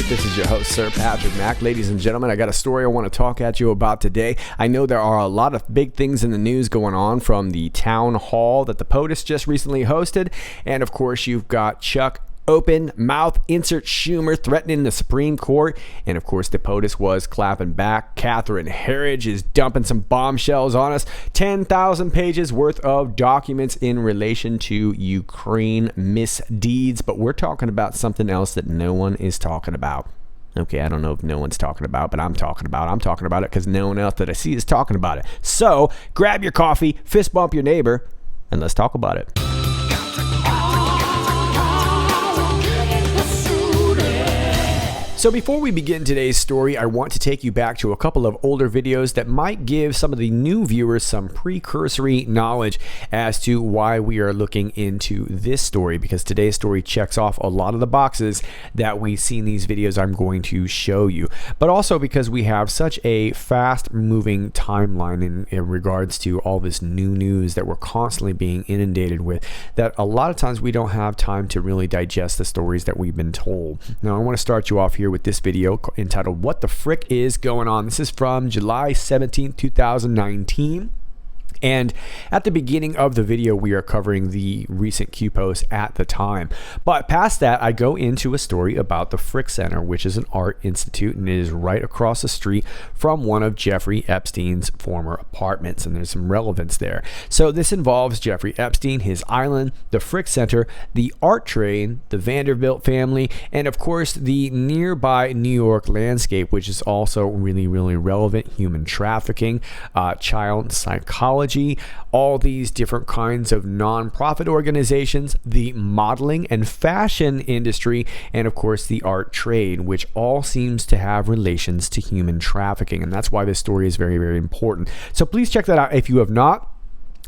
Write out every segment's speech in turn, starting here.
This is your host, Sir Patrick Mack. Ladies and gentlemen, I got a story I want to talk at you about today. I know there are a lot of big things in the news going on, from the town hall that the POTUS just recently hosted. And of course, you've got Chuck open mouth insert Schumer threatening the Supreme Court. And of course, the POTUS was clapping back. Catherine Herridge is dumping some bombshells on us. 10,000 pages worth of documents in relation to Ukraine misdeeds. But we're talking about something else that no one is talking about. Okay, I don't know if no one's talking about, but I'm talking about it because no one else that I see is talking about it. So grab your coffee, fist bump your neighbor, and let's talk about it. So before we begin today's story, I want to take you back to a couple of older videos that might give some of the new viewers some precursory knowledge as to why we are looking into this story, because today's story checks off a lot of the boxes that we see in these videos I'm going to show you, but also because we have such a fast moving timeline in regards to all this new news that we're constantly being inundated with, that a lot of times we don't have time to really digest the stories that we've been told. Now I want to start you off here with this video entitled "What the Frick is Going On?" This is from July 17th, 2019. And at the beginning of the video, we are covering the recent Q post at the time. But past that, I go into a story about the Frick Center, which is an art institute, and it is right across the street from one of Jeffrey Epstein's former apartments. And there's some relevance there. So this involves Jeffrey Epstein, his island, the Frick Center, the art trade, the Vanderbilt family, and of course, the nearby New York landscape, which is also really, really relevant. Human trafficking, child psychology, all these different kinds of non-profit organizations, the modeling and fashion industry, and of course the art trade, which all seems to have relations to human trafficking. And that's why this story is very, very important. So please check that out if you have not.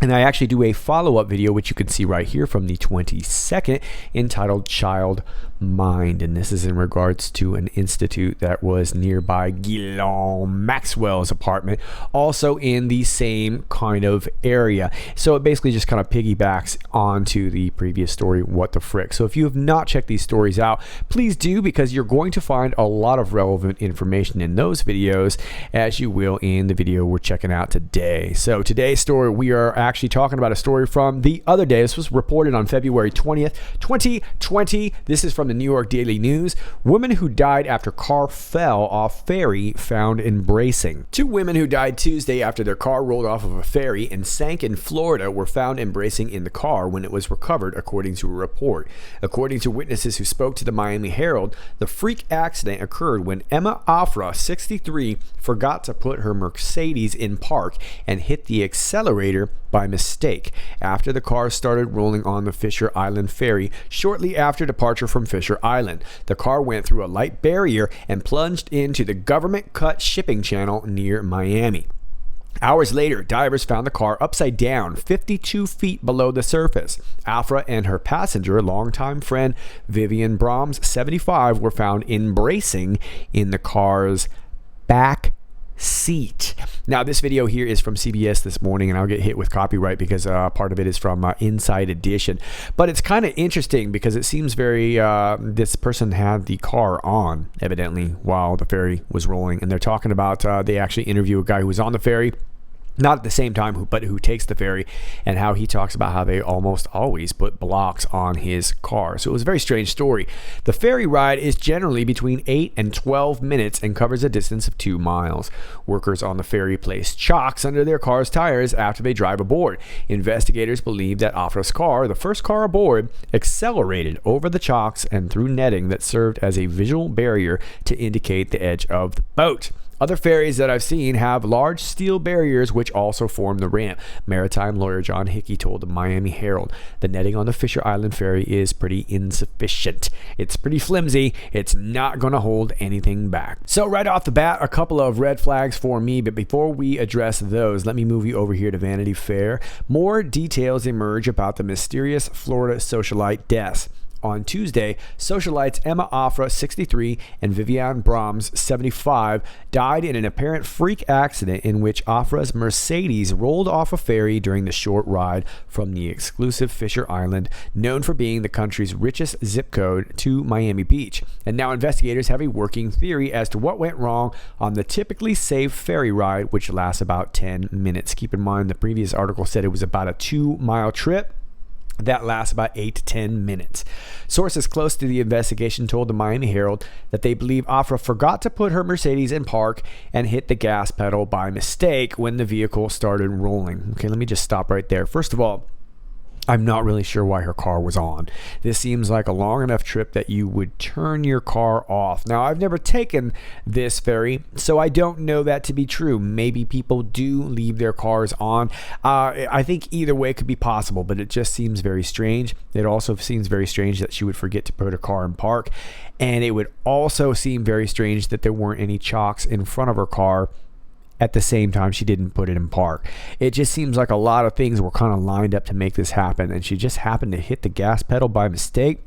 And I actually do a follow-up video, which you can see right here from the 22nd, entitled Child Mind. And this is in regards to an institute that was nearby Ghislaine Maxwell's apartment, also in the same kind of area. So it basically just kind of piggybacks onto the previous story, What the Frick. So if you have not checked these stories out, please do, because you're going to find a lot of relevant information in those videos, as you will in the video we're checking out today. So today's story, we are actually talking about a story from the other day. This was reported on February 20th, 2020. This is from the New York Daily News. Woman who died after car fell off ferry found embracing. Two women who died Tuesday after their car rolled off of a ferry and sank in Florida were found embracing in the car when it was recovered, according to a report. According to witnesses who spoke to the Miami Herald, the freak accident occurred when Emma Afra, 63, forgot to put her Mercedes in park and hit the accelerator by mistake after the car started rolling on the Fisher Island ferry shortly after departure from Fisher Island. The car went through a light barrier and plunged into the government-cut shipping channel near Miami. Hours later, divers found the car upside down, 52 feet below the surface. Afra and her passenger, longtime friend Vivian Brahms, 75, were found embracing in the car's back seat. Now, this video here is from CBS This Morning, and I'll get hit with copyright because part of it is from Inside Edition. But it's kind of interesting because it seems very, this person had the car on, evidently, while the ferry was rolling. And they're talking about, they actually interview a guy who was on the ferry, not at the same time, but who takes the ferry, and how he talks about how they almost always put blocks on his car. So it was a very strange story. The ferry ride is generally between 8 and 12 minutes and covers a distance of 2 miles. Workers on the ferry place chocks under their car's tires after they drive aboard. Investigators believe that Afra's car, the first car aboard, accelerated over the chocks and through netting that served as a visual barrier to indicate the edge of the boat. Other ferries that I've seen have large steel barriers which also form the ramp. Maritime lawyer John Hickey told the Miami Herald the netting on the Fisher Island ferry is pretty insufficient. It's pretty flimsy. It's not going to hold anything back. So right off the bat, a couple of red flags for me, but before we address those, let me move you over here to Vanity Fair. More details emerge about the mysterious Florida socialite deaths. On Tuesday, socialites Emma Afra, 63, and Vivian Brahms, 75, died in an apparent freak accident in which Afra's Mercedes rolled off a ferry during the short ride from the exclusive Fisher Island, known for being the country's richest zip code, to Miami Beach. And now investigators have a working theory as to what went wrong on the typically safe ferry ride, which lasts about 10 minutes. Keep in mind, the previous article said it was about a 2-mile trip. That lasts about 8 to 10 minutes. Sources close to the investigation told the Miami Herald that they believe Afra forgot to put her Mercedes in park and hit the gas pedal by mistake when the vehicle started rolling. Okay, let me just stop right there. First of all, I'm not really sure why her car was on. This seems like a long enough trip that you would turn your car off. Now, I've never taken this ferry, so I don't know that to be true. Maybe people do leave their cars on. I think either way could be possible, but it just seems very strange. It also seems very strange that she would forget to put her car in park. And it would also seem very strange that there weren't any chocks in front of her car at the same time she didn't put it in park. It just seems like a lot of things were kind of lined up to make this happen, and she just happened to hit the gas pedal by mistake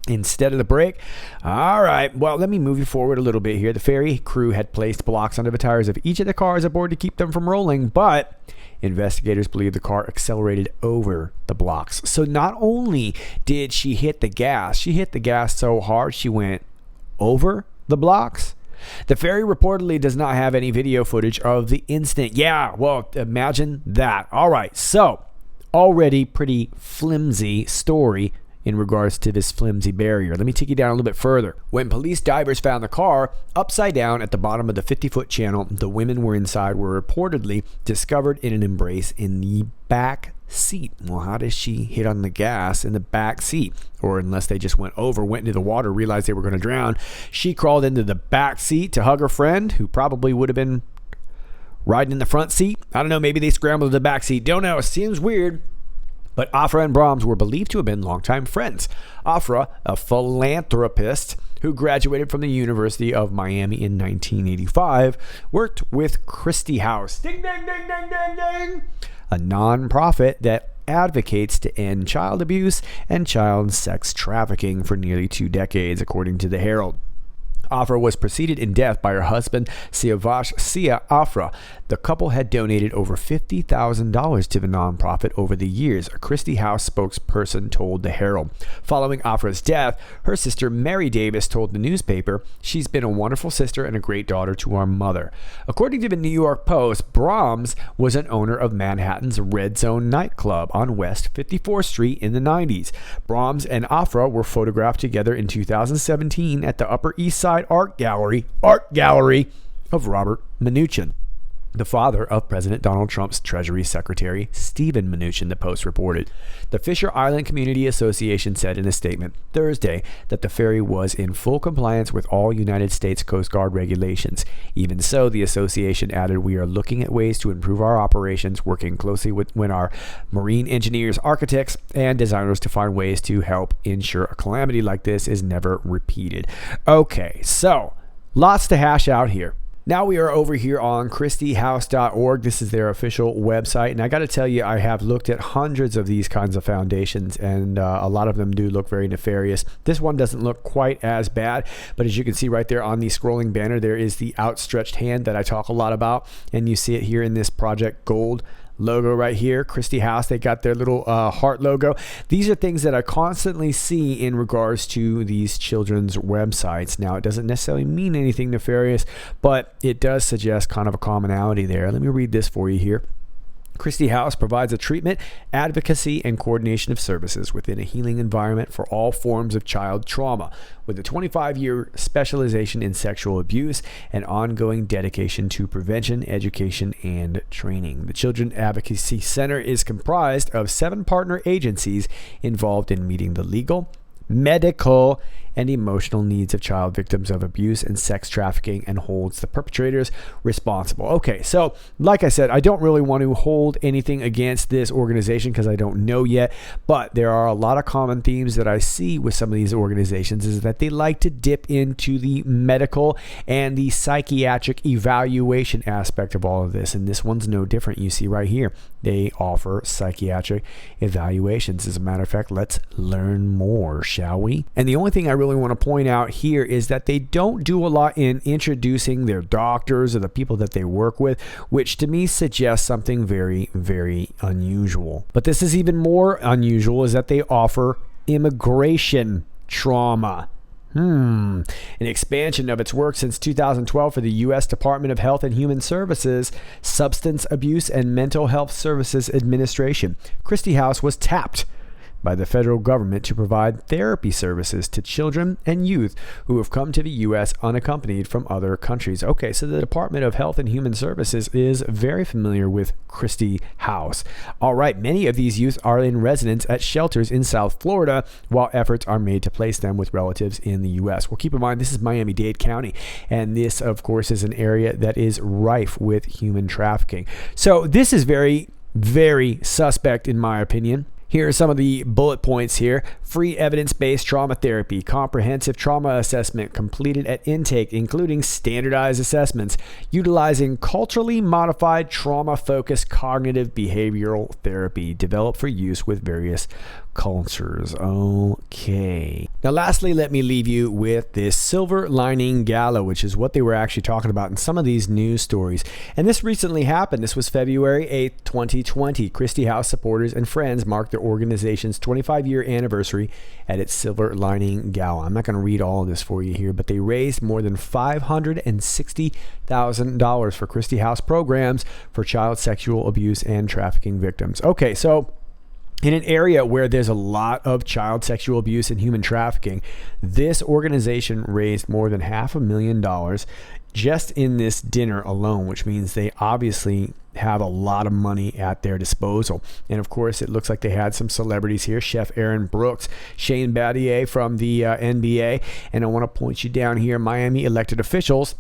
instead of the brake. All right, well, let me move you forward a little bit here. The ferry crew had placed blocks under the tires of each of the cars aboard to keep them from rolling, but investigators believe the car accelerated over the blocks. So not only did she hit the gas, she hit the gas so hard she went over the blocks. The ferry reportedly does not have any video footage of the incident. Yeah, well, imagine that. All right, so already pretty flimsy story in regards to this flimsy barrier. Let me take you down a little bit further. When police divers found the car upside down at the bottom of the 50-foot channel, the women were inside were reportedly discovered in an embrace in the back seat. Well, how does she hit on the gas in the back seat? Or unless they just went into the water, realized they were going to drown. She crawled into the back seat to hug her friend, who probably would have been riding in the front seat. I don't know, maybe they scrambled to the back seat. Don't know, it seems weird. But Afra and Brahms were believed to have been longtime friends. Afra, a philanthropist who graduated from the University of Miami in 1985, worked with Christie House, ding, ding, ding, ding, ding, ding, a nonprofit that advocates to end child abuse and child sex trafficking for nearly 2 decades, according to the Herald. Afra was preceded in death by her husband, Siavash Sia Afra. The couple had donated over $50,000 to the nonprofit over the years, a Christie House spokesperson told the Herald. Following Afra's death, her sister Mary Davis told the newspaper, "She's been a wonderful sister and a great daughter to our mother." According to the New York Post, Brahms was an owner of Manhattan's Red Zone nightclub on West 54th Street in the 90s. Brahms and Afra were photographed together in 2017 at the Upper East Side Art Gallery of Robert Mnuchin, the father of President Donald Trump's Treasury Secretary Steven Mnuchin, the Post reported. The Fisher Island Community Association said in a statement Thursday that the ferry was in full compliance with all United States Coast Guard regulations. Even so, the association added, "We are looking at ways to improve our operations, working closely with our marine engineers, architects, and designers to find ways to help ensure a calamity like this is never repeated." Okay, so lots to hash out here. Now we are over here on ChristieHouse.org. This is their official website. And I got to tell you, I have looked at hundreds of these kinds of foundations, and a lot of them do look very nefarious. This one doesn't look quite as bad, but as you can see right there on the scrolling banner, there is the outstretched hand that I talk a lot about. And you see it here in this Project Gold logo right here, Christie House. They got their little heart logo. These are things that I constantly see in regards to these children's websites. Now, it doesn't necessarily mean anything nefarious, but it does suggest kind of a commonality there. Let me read this for you here. Christie House provides a treatment, advocacy, and coordination of services within a healing environment for all forms of child trauma, with a 25-year specialization in sexual abuse and ongoing dedication to prevention, education, and training. The Children Advocacy Center is comprised of 7 partner agencies involved in meeting the legal, medical, and emotional needs of child victims of abuse and sex trafficking, and holds the perpetrators responsible. Okay, so like I said, I don't really want to hold anything against this organization because I don't know yet, but there are a lot of common themes that I see with some of these organizations is that they like to dip into the medical and the psychiatric evaluation aspect of all of this, and this one's no different. You see right here, they offer psychiatric evaluations. As a matter of fact, let's learn more, shall we? And the only thing I really want to point out here is that they don't do a lot in introducing their doctors or the people that they work with, which to me suggests something very, very unusual. But this is even more unusual, is that they offer immigration trauma. An expansion of its work since 2012 for the U.S. Department of Health and Human Services, Substance Abuse and Mental Health Services Administration. Christie House was tapped by the federal government to provide therapy services to children and youth who have come to the U.S. unaccompanied from other countries. Okay, so the Department of Health and Human Services is very familiar with Christie House. All right, many of these youth are in residence at shelters in South Florida, while efforts are made to place them with relatives in the U.S. Well, keep in mind, this is Miami-Dade County, and this, of course, is an area that is rife with human trafficking. So this is very, very suspect, in my opinion. Here are some of the bullet points here. Free evidence-based trauma therapy, comprehensive trauma assessment completed at intake, including standardized assessments, utilizing culturally modified trauma-focused cognitive behavioral therapy, developed for use with various cultures. Okay. Now, lastly, let me leave you with this silver lining gala, which is what they were actually talking about in some of these news stories. And this recently happened. This was February 8th, 2020. Christie House supporters and friends marked their organization's 25-year anniversary at its silver lining gala. I'm not going to read all of this for you here, but they raised more than $560,000 for Christie House programs for child sexual abuse and trafficking victims. Okay, so in an area where there's a lot of child sexual abuse and human trafficking, this organization raised more than $500,000 just in this dinner alone, which means they obviously have a lot of money at their disposal. And of course, it looks like they had some celebrities here: Chef Aaron Brooks, Shane Battier from the NBA. And I want to point you down here, Miami elected officials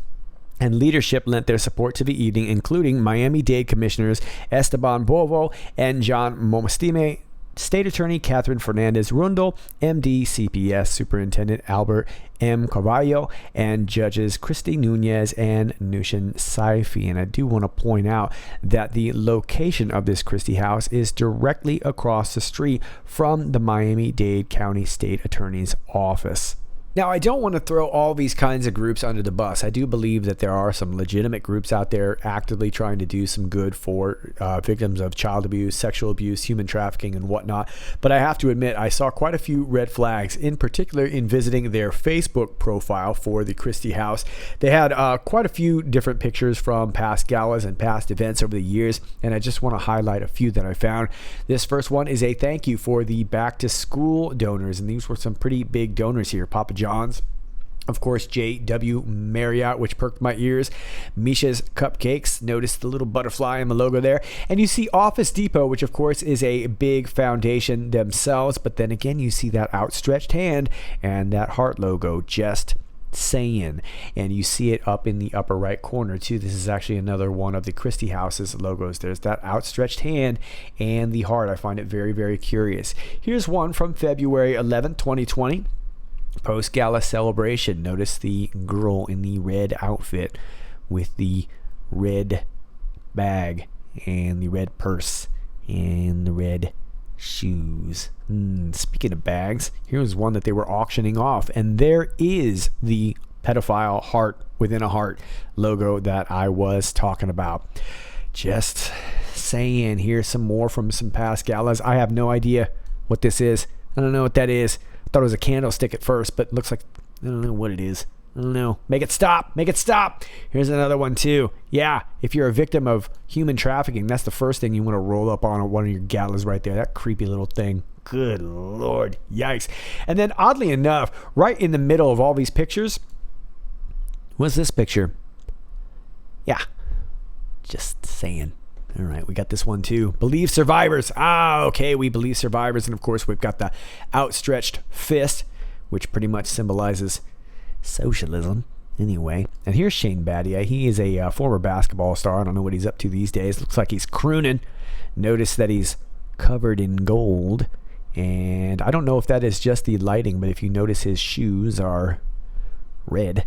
and leadership lent their support to the evening, including Miami-Dade Commissioners Esteban Bovo and John Momostime, State Attorney Catherine Fernandez-Rundle, MD CPS Superintendent Albert M. Carvalho, and Judges Christy Nunez and Nushin Saifi. And I do want to point out that the location of this Christie House is directly across the street from the Miami-Dade County State Attorney's office. Now, I don't want to throw all these kinds of groups under the bus. I do believe that there are some legitimate groups out there actively trying to do some good for victims of child abuse, sexual abuse, human trafficking, and whatnot. But I have to admit, I saw quite a few red flags, in particular in visiting their Facebook profile for the Christie House. They had quite a few different pictures from past galas and past events over the years, and I just want to highlight a few that I found. This first one is a thank you for the back-to-school donors, and these were some pretty big donors here. Papa John's, of course, J.W. Marriott, which perked my ears. Misha's Cupcakes, notice the little butterfly in the logo there. And you see Office Depot, which of course is a big foundation themselves, but then again you see that outstretched hand and that heart logo, just saying. And you see it up in the upper right corner too. This is actually another one of the Christie House's logos. There's that outstretched hand and the heart. I find it very, very curious. Here's one from February 11th, 2020. Post-gala celebration. Notice the girl in the red outfit with the red bag and the red purse and the red shoes. Speaking of bags, here's one that they were auctioning off, and there is the pedophile heart within a heart logo that I was talking about. Just saying. Here's some more from some past galas. I have no idea what this is. I don't know what that is. Thought it was a candlestick at first, but it looks like, I don't know what it is. I don't know. Make it stop. Make it stop. Here's another one too. Yeah, if you're a victim of human trafficking, that's the first thing you want to roll up on one of your galas right there. That creepy little thing. Good Lord. Yikes. And then oddly enough, right in the middle of all these pictures, what's this picture? Yeah, just saying. All right, we got this one too. Believe survivors. Okay, we believe survivors. And of course, we've got the outstretched fist. which pretty much symbolizes socialism. Anyway, and here's Shane Battier. He is a former basketball star. I don't know what he's up to these days. Looks like he's crooning. Notice that he's covered in gold. And I don't know if that is just the lighting, but if you notice, his shoes are red.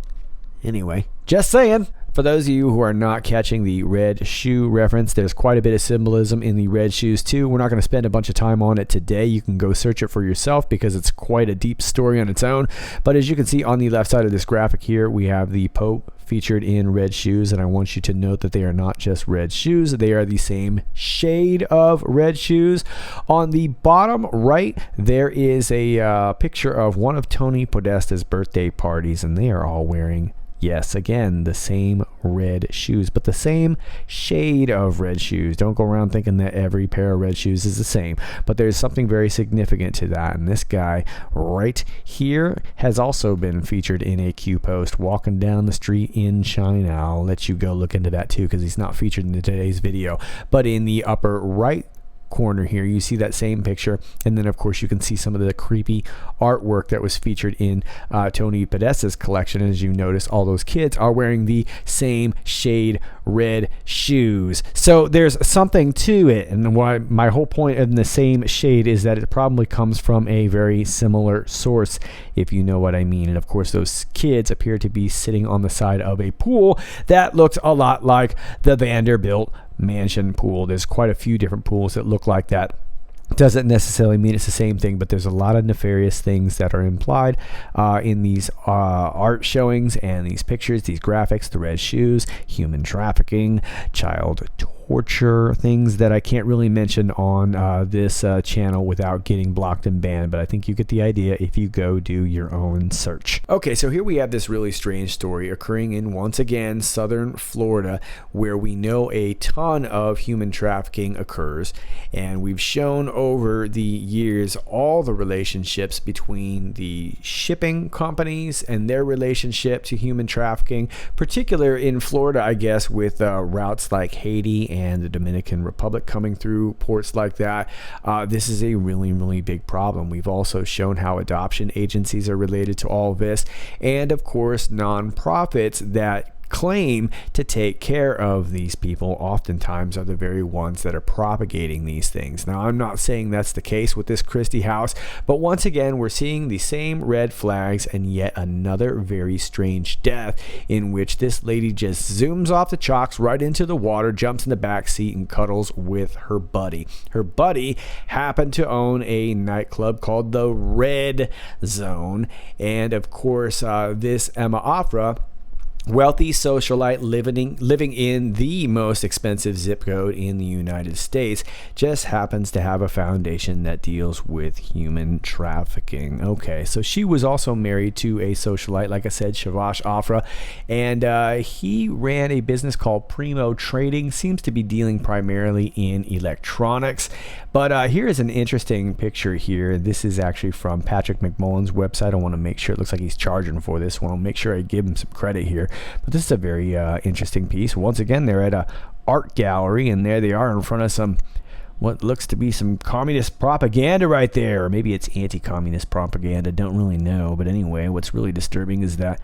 Anyway, just saying. For those of you who are not catching the red shoe reference, there's quite a bit of symbolism in the red shoes too. We're not going to spend a bunch of time on it today. You can go search it for yourself because it's quite a deep story on its own. But as you can see on the left side of this graphic here, we have the Pope featured in red shoes, and I want you to note that they are not just red shoes. They are the same shade of red shoes. On the bottom right, there is a picture of one of Tony Podesta's birthday parties, and they are all wearing, yes, again, the same red shoes, but the same shade of red shoes. Don't go around thinking that every pair of red shoes is the same, but there's something very significant to that. And this guy right here has also been featured in a Q post walking down the street in China. I'll let you go look into that too because he's not featured in today's video. But in the upper right corner here, you see that same picture, and then of course you can see some of the creepy artwork that was featured in Tony Podesta's collection. As you notice, all those kids are wearing the same shade red shoes, so there's something to it. And why my whole point in the same shade is that it probably comes from a very similar source, if you know what I mean. And of course those kids appear to be sitting on the side of a pool that looks a lot like the Vanderbilt mansion pool. There's quite a few different pools that look like that. Doesn't necessarily mean it's the same thing, but there's a lot of nefarious things that are implied in these art showings and these pictures, these graphics, the red shoes, human trafficking, child torture, things that I can't really mention on this channel without getting blocked and banned, but I think you get the idea if you go do your own search. Okay, so here we have this really strange story occurring in, once again, southern Florida, where we know a ton of human trafficking occurs, and we've shown over the years all the relationships between the shipping companies and their relationship to human trafficking, particular in Florida, I guess, with routes like Haiti and the Dominican Republic coming through ports like that. This is a really, really big problem. We've also shown how adoption agencies are related to all of this, and of course nonprofits that claim to take care of these people oftentimes are the very ones that are propagating these things. Now, I'm not saying that's the case with this Christie house, but once again, we're seeing the same red flags and yet another very strange death in which this lady just zooms off the chocks right into the water, jumps in the back seat, and cuddles with her buddy. Her buddy happened to own a nightclub called the Red Zone, and of course, this Emma Afra, wealthy socialite living in the most expensive zip code in the United States, just happens to have a foundation that deals with human trafficking. Okay, so she was also married to a socialite, like I said, Shavash Afra, and he ran a business called Primo Trading, seems to be dealing primarily in electronics. But here is an interesting picture here. This is actually from Patrick McMullen's website. I want to make sure, it looks like he's charging for this one. I'll make sure I give him some credit here. But this is a very interesting piece. Once again, they're at a art gallery, and there they are in front of some, what looks to be some communist propaganda right there. Or maybe it's anti-communist propaganda. Don't really know. But anyway, what's really disturbing is that,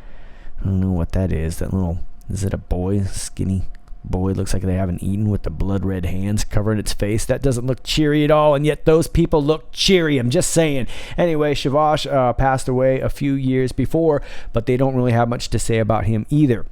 I don't know what that is. That little, is it a boy? Skinny boy, looks like they haven't eaten, with the blood red hands covering its face. That doesn't look cheery at all, and yet those people look cheery. I'm just saying. Anyway, Shavash passed away a few years before, but they don't really have much to say about him either.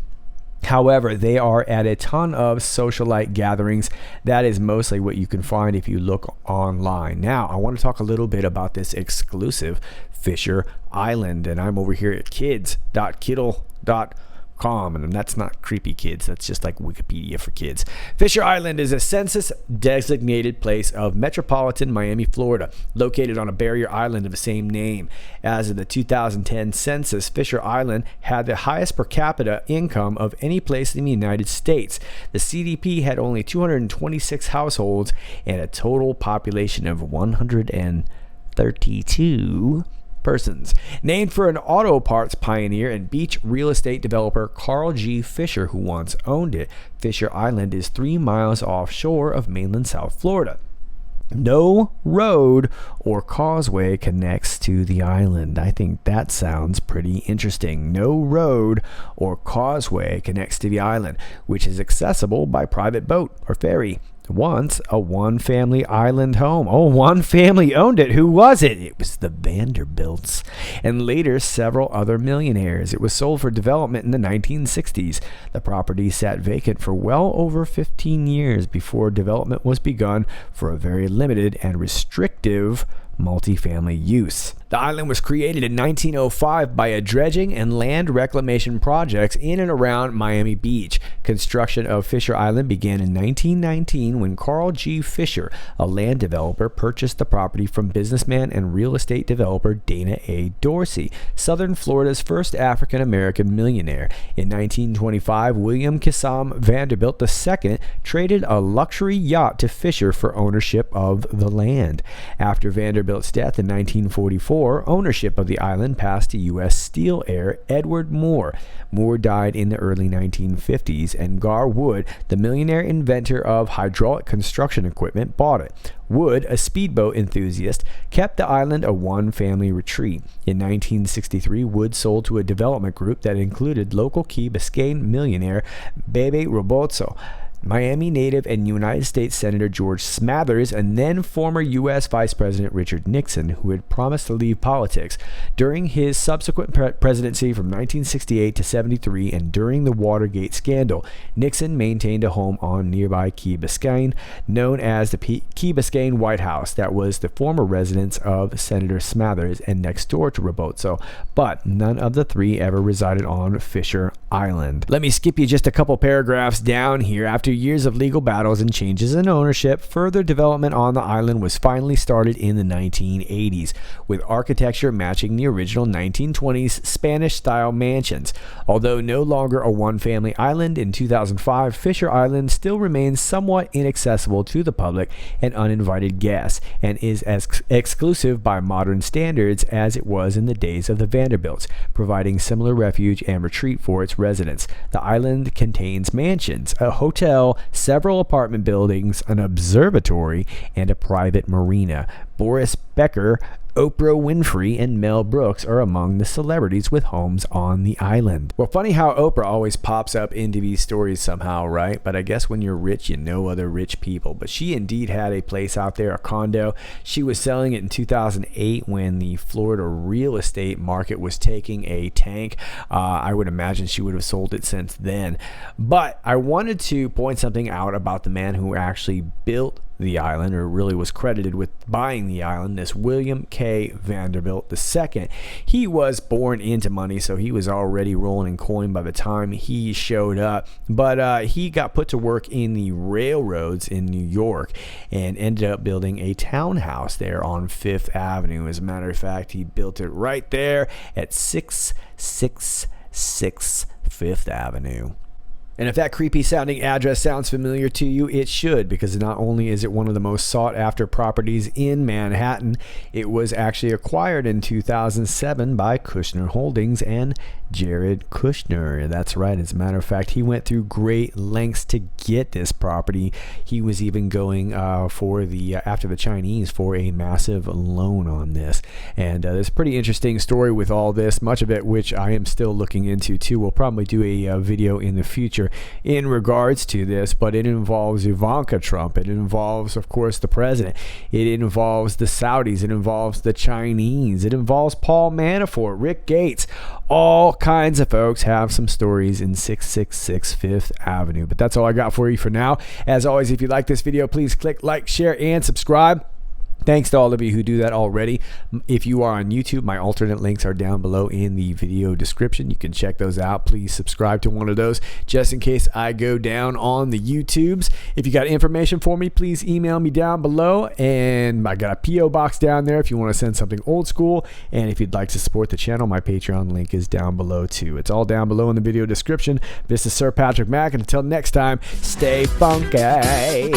However, they are at a ton of socialite gatherings. That is mostly what you can find if you look online. Now, I want to talk a little bit about this exclusive Fisher Island, and I'm over here at kids.kiddle.com. And that's not creepy kids, that's just like Wikipedia for kids. Fisher Island is a census designated place of metropolitan Miami, Florida, located on a barrier island of the same name. As of the 2010 census, Fisher Island had the highest per capita income of any place in the United States. The CDP had only 226 households and a total population of 132 persons. Named for an auto parts pioneer and beach real estate developer Carl G. Fisher, who once owned it, Fisher Island is 3 miles offshore of mainland South Florida. No road or causeway connects to the island. I think that sounds pretty interesting. No road or causeway connects to the island, which is accessible by private boat or ferry. Once a one-family island home. Oh, one family owned it. Who was it? It was the Vanderbilts, and later several other millionaires. It was sold for development in the 1960s. The property sat vacant for well over 15 years before development was begun for a very limited and restrictive multifamily use. The island was created in 1905 by a dredging and land reclamation projects in and around Miami Beach. Construction of Fisher Island began in 1919 when Carl G. Fisher, a land developer, purchased the property from businessman and real estate developer Dana A. Dorsey, Southern Florida's first African-American millionaire. In 1925, William Kissam Vanderbilt II traded a luxury yacht to Fisher for ownership of the land. After Vanderbilt's death in 1944, ownership of the island passed to U.S. Steel heir Edward Moore. Moore died in the early 1950s, and Gar Wood, the millionaire inventor of hydraulic construction equipment, bought it. Wood, a speedboat enthusiast, kept the island a one-family retreat. In 1963, Wood sold to a development group that included local Key Biscayne millionaire Bebe Rebozo, Miami native and United States Senator George Smathers, and then former U.S. Vice President Richard Nixon, who had promised to leave politics. During his subsequent presidency from 1968 to 73 and during the Watergate scandal, Nixon maintained a home on nearby Key Biscayne, known as the Key Biscayne White House, that was the former residence of Senator Smathers and next door to Rebozo, but none of the three ever resided on Fisher Island. Let me skip you just a couple paragraphs down here. After years of legal battles and changes in ownership, further development on the island was finally started in the 1980s, with architecture matching the original 1920s Spanish-style mansions. Although no longer a one-family island, in 2005, Fisher Island still remains somewhat inaccessible to the public and uninvited guests, and is as exclusive by modern standards as it was in the days of the Vanderbilts, providing similar refuge and retreat for its residents. The island contains mansions, a hotel, several apartment buildings, an observatory, and a private marina. Boris Becker, Oprah Winfrey, and Mel Brooks are among the celebrities with homes on the island. Well, funny how Oprah always pops up into these stories somehow, right? But I guess when you're rich, you know other rich people. But she indeed had a place out there, a condo. She was selling it in 2008 when the Florida real estate market was taking a tank. I would imagine she would have sold it since then. But I wanted to point something out about the man who actually built the island, or really was credited with buying the island, this William K. Vanderbilt II. He was born into money, so he was already rolling in coin by the time he showed up, but he got put to work in the railroads in New York and ended up building a townhouse there on 5th Avenue. As a matter of fact, he built it right there at 666 5th Avenue. And if that creepy sounding address sounds familiar to you, it should, because not only is it one of the most sought after properties in Manhattan, it was actually acquired in 2007 by Kushner Holdings and Jared Kushner. That's right. As a matter of fact, he went through great lengths to get this property. He was even going after the Chinese for a massive loan on this. And there's a pretty interesting story with all this, much of it which I am still looking into too. We'll probably do a video in the future in regards to this, but it involves Ivanka Trump. It involves, of course, the president. It involves the Saudis. It involves the Chinese. It involves Paul Manafort, Rick Gates. All kinds of folks have some stories in 666 5th Avenue. But that's all I got for you for now. As always, if you like this video, please click like, share, and subscribe. Thanks to all of you who do that already. If you are on YouTube, my alternate links are down below in the video description. You can check those out. Please subscribe to one of those just in case I go down on the YouTubes. If you got information for me, please email me down below. And I got a P.O. box down there if you want to send something old school. And if you'd like to support the channel, my Patreon link is down below too. It's all down below in the video description. This is Sir Patrick Mack, and until next time, stay funky.